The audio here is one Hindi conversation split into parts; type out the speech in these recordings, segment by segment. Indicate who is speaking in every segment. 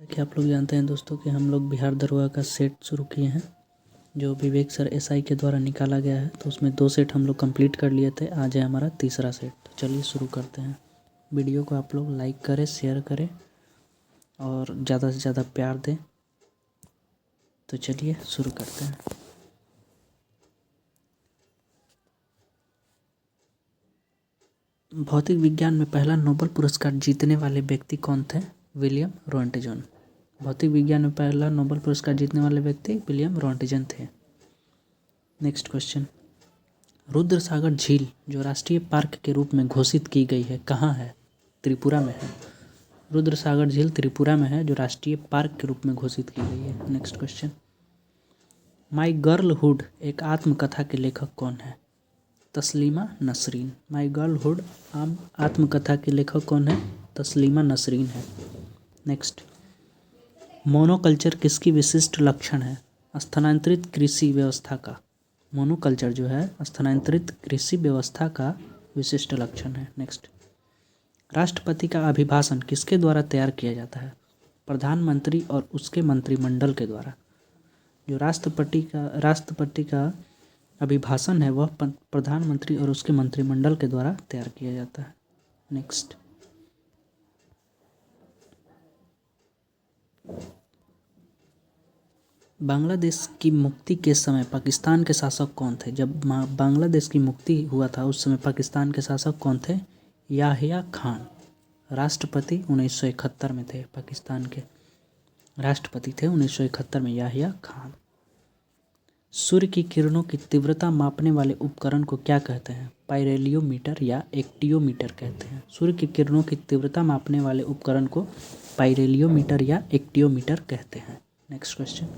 Speaker 1: कि आप लोग जानते हैं दोस्तों कि हम लोग बिहार दरोगा का सेट शुरू किए हैं जो विवेक सर एसआई के द्वारा निकाला गया है। तो उसमें 2 सेट हम लोग कंप्लीट कर लिए थे। आज है हमारा तीसरा सेट। तो चलिए शुरू करते हैं। वीडियो को आप लोग लाइक करें, शेयर करें और ज़्यादा से ज़्यादा प्यार दें। तो चलिए शुरू करते हैं। भौतिक विज्ञान में पहला नोबेल पुरस्कार जीतने वाले व्यक्ति कौन थे? William Roentgen. भौतिक विज्ञान में पहला नोबेल पुरस्कार जीतने वाले व्यक्ति विलियम रॉन्टेजन थे। नेक्स्ट क्वेश्चन, रुद्र सागर झील जो राष्ट्रीय पार्क के रूप में घोषित की गई है कहाँ है? त्रिपुरा में है। रुद्र सागर झील त्रिपुरा में है जो राष्ट्रीय पार्क के रूप में घोषित की गई है। नेक्स्ट क्वेश्चन, माई गर्लहुड एक आत्मकथा के लेखक कौन है? तस्लीमा नसरीन। माई गर्लहुड आत्मकथा के लेखक कौन है? तस्लीमा नसरीन है। नेक्स्ट, मोनोकल्चर किसकी विशिष्ट लक्षण है? स्थानांतरित कृषि व्यवस्था का। मोनोकल्चर जो है स्थानांतरित कृषि व्यवस्था का विशिष्ट लक्षण है। नेक्स्ट, राष्ट्रपति का अभिभाषण किसके द्वारा तैयार किया जाता है? प्रधानमंत्री और उसके मंत्रिमंडल के द्वारा। जो राष्ट्रपति का अभिभाषण है वह प्रधानमंत्री और उसके मंत्रिमंडल के द्वारा तैयार किया जाता है। नेक्स्ट, बांग्लादेश की मुक्ति के समय पाकिस्तान के शासक कौन थे? जब बांग्लादेश की मुक्ति हुआ था उस समय पाकिस्तान के शासक कौन थे? याहिया खान। राष्ट्रपति 1971 में थे। पाकिस्तान के राष्ट्रपति थे 1971 में याहिया खान। सूर्य की किरणों की तीव्रता मापने वाले उपकरण को क्या कहते हैं? पाइरेलियोमीटर या एक्टियोमीटर कहते हैं। सूर्य की किरणों की तीव्रता मापने वाले उपकरण को पाइरेलियोमीटर या एक्टियोमीटर कहते हैं। नेक्स्ट क्वेश्चन,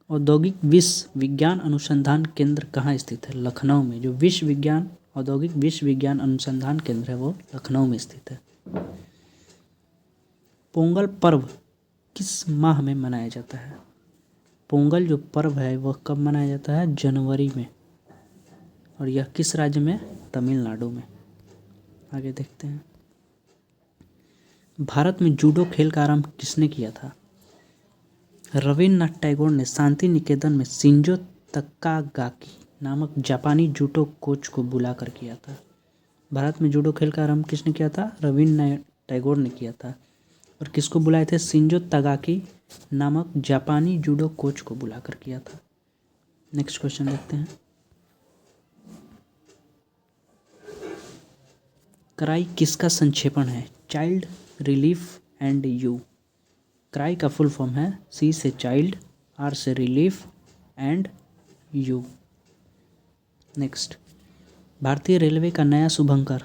Speaker 1: औद्योगिक विश्व विज्ञान अनुसंधान केंद्र कहाँ स्थित है? लखनऊ में। जो औद्योगिक विश्व विज्ञान अनुसंधान केंद्र है वो लखनऊ में स्थित है। पोंगल पर्व किस माह में मनाया जाता है? पोंगल जो पर्व है वह कब मनाया जाता है? जनवरी में। और यह किस राज्य में? तमिलनाडु में। आगे देखते हैं, भारत में जूडो खेल का आरंभ किसने किया था? रविन्द्रनाथ टैगोर ने शांति निकेतन में शिंजो तकागाकी नामक जापानी जूडो कोच को बुलाकर किया था। भारत में जूडो खेल का आरंभ किसने किया था? रविन्द्रनाथ टैगोर ने किया था। और किसको बुलाए थे? शिंजो तकागाकी नामक जापानी जूडो कोच को बुलाकर किया था। नेक्स्ट क्वेश्चन देखते हैं, क्राई किसका संक्षेपण है? Child relief and you. Cry का फुल फॉर्म है C से चाइल्ड, R से रिलीफ एंड यू। नेक्स्ट, भारतीय रेलवे का नया शुभंकर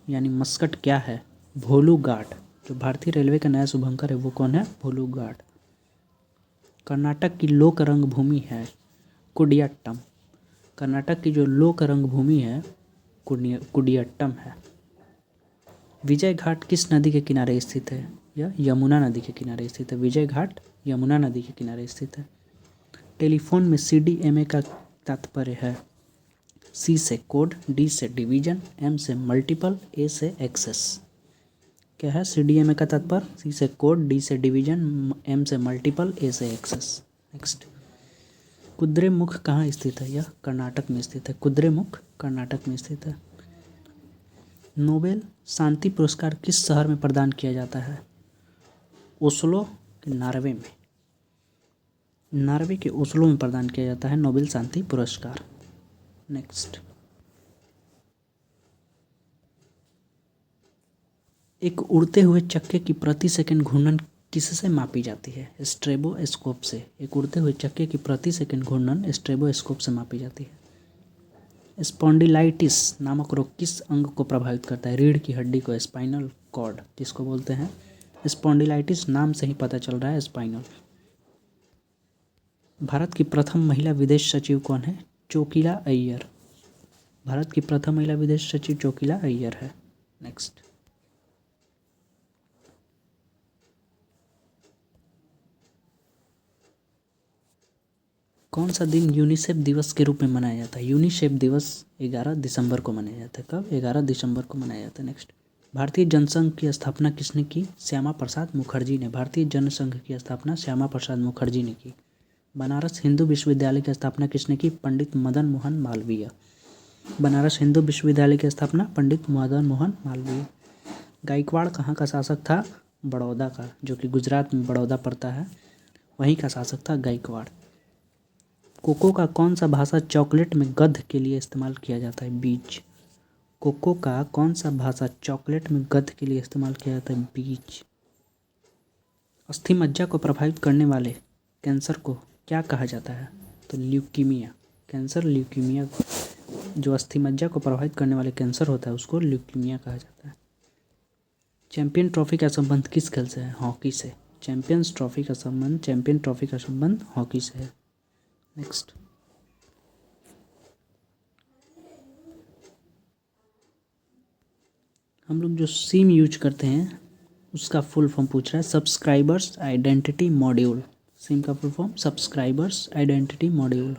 Speaker 1: यानी मस्कट क्या है? भोलू गार्ड। जो भारतीय रेलवे का नया शुभंकर है वो कौन है? भोलू गार्ड। कर्नाटक की लोक रंग भूमि है कुडियाट्टम। कर्नाटक की जो लोक रंग भूमि है कुडियाट्टम है। विजय घाट किस नदी के किनारे स्थित है? यह यमुना नदी के किनारे स्थित है। विजय घाट यमुना नदी के किनारे स्थित है। टेलीफोन में CDMA का तात्पर्य है? C से कोड, D से डिवीजन, M से मल्टीपल, A से एक्सेस। क्या है CDMA का तात्पर्य? C से कोड, D से डिवीजन, M से मल्टीपल, A से एक्सेस। नेक्स्ट, कुद्रेमुख कहाँ स्थित है? यह कर्नाटक में स्थित है। कुद्रेमुख कर्नाटक में स्थित है। नोबेल शांति पुरस्कार किस शहर में प्रदान किया जाता है? ओस्लो, नॉर्वे में। नॉर्वे के ओस्लो में प्रदान किया जाता है नोबेल शांति पुरस्कार। नेक्स्ट, एक उड़ते हुए चक्के की प्रति सेकंड घूर्णन किससे मापी जाती है? स्ट्रेबोस्कोप से। एक उड़ते हुए चक्के की प्रति सेकंड घूर्णन स्ट्रेबोस्कोप से मापी जाती है। स्पॉन्डिलाइटिस नामक रोग किस अंग को प्रभावित करता है? रीढ़ की हड्डी को, स्पाइनल कॉर्ड जिसको बोलते हैं। स्पॉन्डिलाइटिस नाम से ही पता चल रहा है स्पाइनल। भारत की प्रथम महिला विदेश सचिव कौन है? चोकिला अय्यर। भारत की प्रथम महिला विदेश सचिव चोकिला अय्यर है। नेक्स्ट, कौन सा दिन यूनिसेफ दिवस के रूप में मनाया जाता है? यूनिसेफ दिवस 11 दिसंबर को मनाया जाता है। कब? 11 दिसंबर को मनाया जाता है। नेक्स्ट, भारतीय जनसंघ की स्थापना किसने की? श्यामा प्रसाद मुखर्जी ने भारतीय जनसंघ की स्थापना श्यामा प्रसाद मुखर्जी ने की। बनारस हिंदू विश्वविद्यालय की स्थापना किसने की? पंडित मदन मोहन मालवीय। बनारस हिंदू विश्वविद्यालय की स्थापना पंडित मदन मोहन मालवीय। गायकवाड़ कहाँ का शासक था? बड़ौदा का, जो कि गुजरात में बड़ौदा पड़ता है, वहीं का शासक था गायकवाड़। कोको का कौन सा भाषा चॉकलेट में गंध के लिए इस्तेमाल किया जाता है? बीज। कोको का कौन सा भाषा चॉकलेट में गंध के लिए इस्तेमाल किया जाता है? बीज। अस्थि मज्जा को प्रभावित करने वाले कैंसर को क्या कहा जाता है? तो ल्यूकीमिया। कैंसर ल्यूकीमिया, जो अस्थि मज्जा को प्रभावित करने वाले कैंसर होता है उसको ल्यूकीमिया कहा जाता है। चैंपियन ट्रॉफी का संबंध किस खेल से है? हॉकी से। चैंपियन ट्रॉफी का संबंध हॉकी से है। नेक्स्ट, हम लोग जो सिम यूज करते हैं उसका फुल फॉर्म पूछ रहा है। Subscribers identity module. सिम का full form subscribers identity module.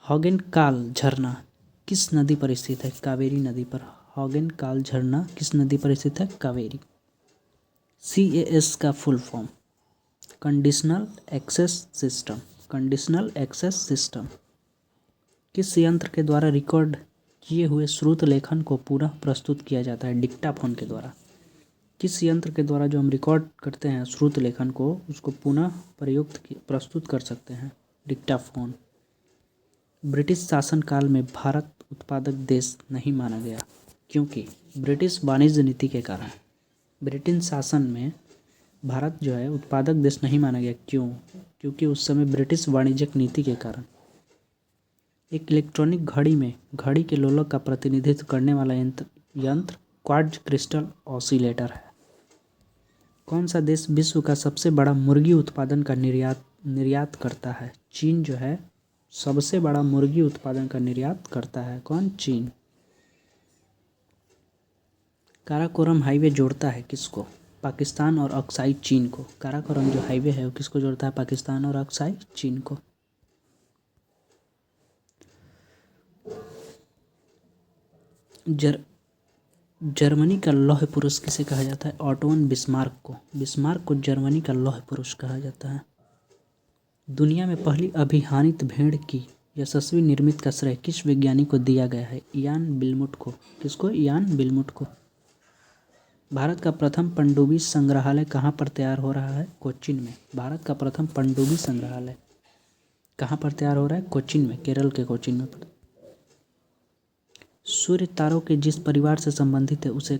Speaker 1: Hogenakkal झरना किस नदी पर स्थित है? कावेरी नदी पर। हॉगेनकाल झरना किस नदी पर स्थित है? कावेरी। CAS का full form conditional access system. Conditional access system. किस यंत्र के द्वारा रिकॉर्ड किए हुए श्रुत लेखन को पुनः प्रस्तुत किया जाता है? डिक्टाफोन के द्वारा। किस यंत्र के द्वारा जो हम रिकॉर्ड करते हैं श्रुत लेखन को, उसको पुनः प्रस्तुत कर सकते हैं? डिक्टाफोन। ब्रिटिश शासनकाल में भारत उत्पादक देश नहीं माना गया, क्योंकि ब्रिटिश वाणिज्य नीति के कारण। ब्रिटिश शासन में भारत जो है उत्पादक देश नहीं माना गया। क्यों? क्योंकि उस समय ब्रिटिश वाणिज्यिक नीति के कारण। एक इलेक्ट्रॉनिक घड़ी में घड़ी के लोलक का प्रतिनिधित्व करने वाला यंत्र क्वार्ट्ज क्रिस्टल ऑसिलेटर है। कौन सा देश विश्व का सबसे बड़ा मुर्गी उत्पादन का निर्यात करता है? चीन जो है सबसे बड़ा मुर्गी उत्पादन का निर्यात करता है। कौन? चीन। काराकोरम हाईवे जोड़ता है किसको? पाकिस्तान और अक्साई चीन को। काराकोरम जो हाईवे है वो किसको जोड़ता है? पाकिस्तान और अक्साई चीन को। जर्मनी का लौह पुरुष किसे कहा जाता है? ऑटोन बिस्मार्क को। बिस्मार्क को जर्मनी का लौह पुरुष कहा जाता है। दुनिया में पहली अभिहानित भेड़ की यशस्वी निर्मित का श्रेय किस वैज्ञानिक को दिया गया है? इयान बिलमुट को। किसको? इयान बिलमुट को। भारत का प्रथम पनडुब्बी संग्रहालय कहाँ पर तैयार हो रहा है? कोच्चिन में। भारत का प्रथम पनडुब्बी संग्रहालय कहाँ पर तैयार हो रहा है? कोच्चिन में, केरल के कोच्चिन में। सूर्य तारों के जिस परिवार से संबंधित है उसे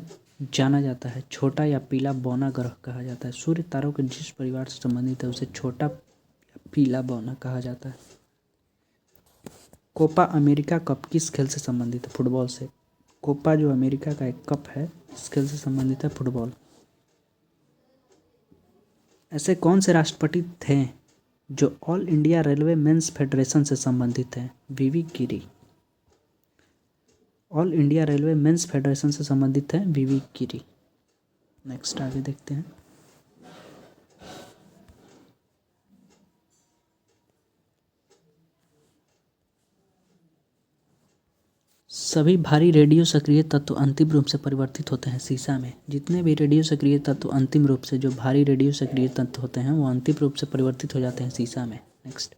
Speaker 1: जाना जाता है छोटा या पीला बौना ग्रह कहा जाता है। सूर्य तारों के जिस परिवार से संबंधित है उसे छोटा या पीला बौना कहा जाता है। कोपा अमेरिका कप किस खेल से संबंधित है? फुटबॉल से। कोपा जो अमेरिका का एक कप है इस खेल से संबंधित है, फुटबॉल। ऐसे कौन से राष्ट्रपति थे जो all India railway men's federation से संबंधित हैं? VV Giri. All India railway men's federation से संबंधित है वीवी गिरी। नेक्स्ट आगे देखते हैं। सभी भारी रेडियो सक्रिय तत्व अंतिम रूप से परिवर्तित होते हैं सीसा में। जितने भी रेडियो सक्रिय तत्व अंतिम रूप से, जो भारी रेडियो सक्रिय तत्व होते हैं वो अंतिम रूप से परिवर्तित हो जाते हैं सीसा में। नेक्स्ट,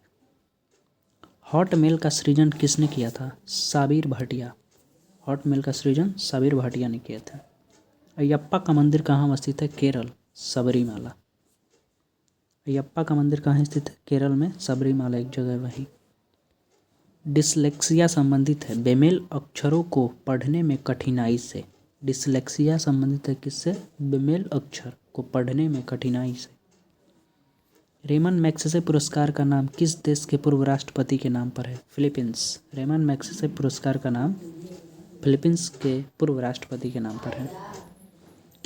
Speaker 1: हॉट मेल का सृजन किसने किया था? साबिर भाटिया। हॉट मेल का सृजन साबिर भाटिया ने किया था। अयप्पा का मंदिर कहाँ स्थित है? केरल, सबरीमाला। अयप्पा का मंदिर कहाँ स्थित है? केरल में, सबरीमाला एक जगह वहीं। डिसलेक्सिया संबंधित है बेमेल अक्षरों को पढ़ने में कठिनाई से। डिसलेक्सिया संबंधित है किससे? बेमेल अक्षर को पढ़ने में कठिनाई से। रेमन मैग्सेसे पुरस्कार का नाम किस देश के पूर्व राष्ट्रपति के नाम पर है? फिलीपींस। रेमन मैग्सेसे पुरस्कार का नाम फिलीपींस के पूर्व राष्ट्रपति के नाम पर है।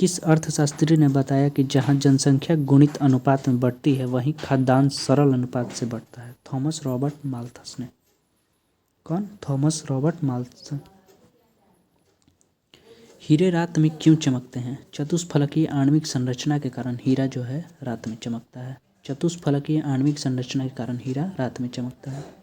Speaker 1: किस अर्थशास्त्री ने बताया कि जहां जनसंख्या गुणित अनुपात में बढ़ती है वहीं खाद्यान्न सरल अनुपात से बढ़ता है? थॉमस रॉबर्ट माल्थस ने। कौन? Thomas Robert Malthus. हीरे रात में क्यों चमकते हैं? चतुष्फलकीय आणविक संरचना के कारण हीरा जो है रात में चमकता है। चतुष्फलकीय आणविक संरचना के कारण हीरा रात में चमकता है।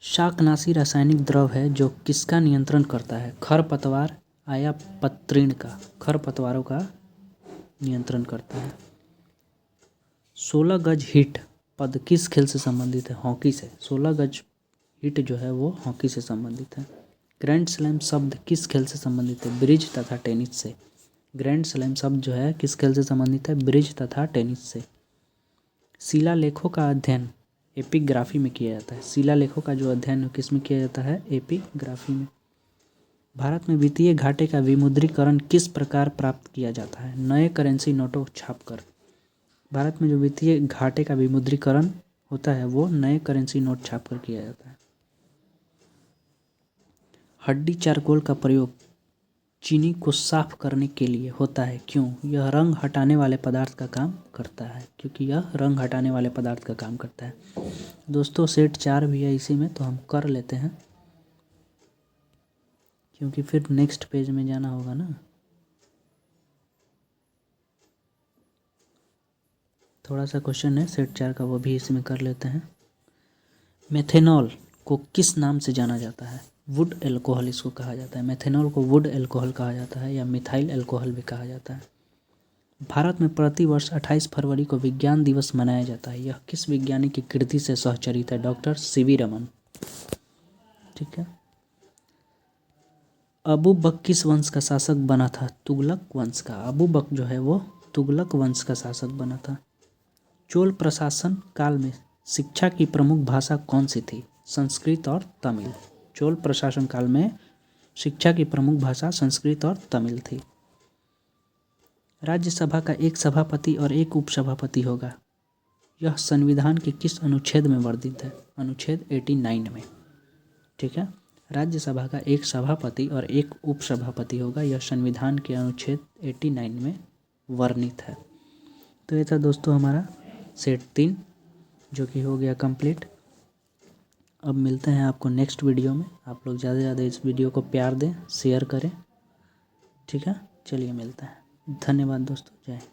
Speaker 1: शाकनाशी रासायनिक द्रव है जो किसका नियंत्रण करता है? खरपतवार या पत्रीण का? खरपतवारों का नियंत्रण करता है। 16 गज हिट पद किस खेल से संबंधित है? हॉकी से। 16 गज हिट जो है वो हॉकी से संबंधित है। ग्रैंड स्लैम शब्द किस खेल से संबंधित है? ब्रिज तथा टेनिस से। ग्रैंड स्लैम शब्द जो है किस खेल से संबंधित है? ब्रिज तथा टेनिस से। शिलालेखों का अध्ययन एपिग्राफी में किया जाता है। शिलालेखों का जो अध्ययन किस में किया जाता है? एपिग्राफी में। भारत में वित्तीय घाटे का विमुद्रीकरण किस प्रकार प्राप्त किया जाता है? नए करेंसी नोटों छापकर। भारत में जो वित्तीय घाटे का विमुद्रीकरण होता है वो नए करेंसी नोट छापकर किया जाता है। हड्डी चारकोल का प्रयोग चीनी को साफ करने के लिए होता है, क्यों? यह रंग हटाने वाले पदार्थ का काम करता है, क्योंकि यह रंग हटाने वाले पदार्थ का काम करता है। दोस्तों सेट 4 भी है इसी में, तो हम कर लेते हैं क्योंकि फिर नेक्स्ट पेज में जाना होगा ना। थोड़ा सा क्वेश्चन है सेट 4 का, वो भी इसी में कर लेते हैं। मेथेनॉल को किस नाम से जाना जाता है? वुड एल्कोहल इसको कहा जाता है। मेथेनॉल को वुड एल्कोहल कहा जाता है या मिथाइल एल्कोहल भी कहा जाता है। भारत में प्रतिवर्ष 28 फरवरी को विज्ञान दिवस मनाया जाता है। यह किस वैज्ञानिक की कृति से सहचरित है? Doctor CV Raman. ठीक है। अबू बक किस वंश का शासक बना था? तुगलक वंश का। अबू बक जो है वो तुगलक वंश का शासक बना था। चोल प्रशासन काल में शिक्षा की प्रमुख भाषा कौन सी थी? संस्कृत और तमिल। चोल प्रशासन काल में शिक्षा की प्रमुख भाषा संस्कृत और तमिल थी। राज्यसभा का एक सभापति और एक उपसभापति होगा। यह संविधान के किस अनुच्छेद में वर्णित है? अनुच्छेद 89 में। ठीक है। राज्यसभा का एक सभापति और एक उपसभापति होगा। यह संविधान के अनुच्छेद 89 में वर्णित है। तो ये था दोस्तों हमारा सेट 3 जो कि हो गया कंप्लीट। अब मिलते हैं आपको नेक्स्ट वीडियो में। आप लोग ज़्यादा से ज़्यादा इस वीडियो को प्यार दें, शेयर करें। ठीक है, चलिए मिलते हैं। धन्यवाद दोस्तों, जय हिंद।